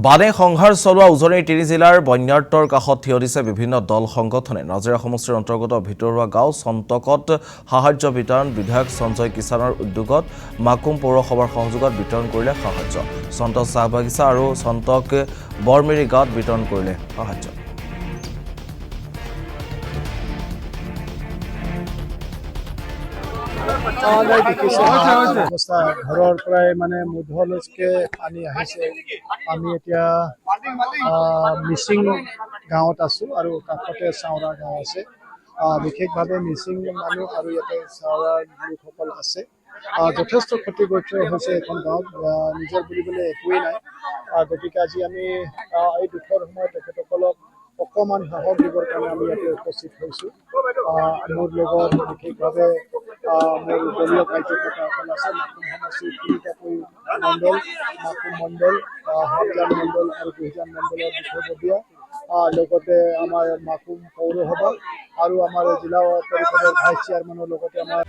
বানে সংহাৰ চলোৱা উজনিৰ 3 জিলাৰ বন্যাৰ্তৰ কাষত থিয় দিছে বিভিন্ন দল সংগঠনে। নাজিৰা সমষ্টিৰ অন্তৰ্গত ভিতৰুৱা গাঁও চন্তকত সাহায্য বিতৰণ বিধায়ক সঞ্জয় কিষাণৰ উদ্যোগত মাকুম পৌৰসভাৰ সহযোগত বিতৰণ কৰিলে সাহায্য। চন্তক চাহ বাগিচা আৰু চন্তক বৰমিৰি গাঁৱত বিতৰণ কৰিলে সাহায্য। ঘৰৰ পৰাই মানে মুধলৈকে পানী আহিছে। আমি এতিয়া মিচিং গাঁৱত আছো আৰু কাষতে চাওৰা গাঁও আছে। বিশেষভাৱে মিচিং মানুহ আৰু ইয়াতে চাওৰা লোকসকল আছে। যথেষ্ট ক্ষতিগ্ৰস্ত হৈছে এখন গাঁৱত, নিজৰ বুলিবলৈ একোৱেই নাই। গতিকে আজি আমি এই দুখৰ সময়ত তেখেতসকলক অকণমান সাহস দিবৰ কাৰণে আমি ইয়াতে উপস্থিত হৈছোঁ। মোৰ লগত বিশেষভাৱে মোৰ দলীয় কাৰ্যকৰ্তাসকল আছে। মাকুম সমষ্টিৰ 3টাকৈ মণ্ডল, মাকুম মণ্ডল, হাবজান মণ্ডল আৰু গুহিজান মণ্ডলৰ বিষয়ববীয়া, লগতে আমাৰ মাকুম পৌৰসভা আৰু আমাৰ জিলা পৰিষদৰ ভাইচ চেয়াৰমেনৰ লগতে আমাৰ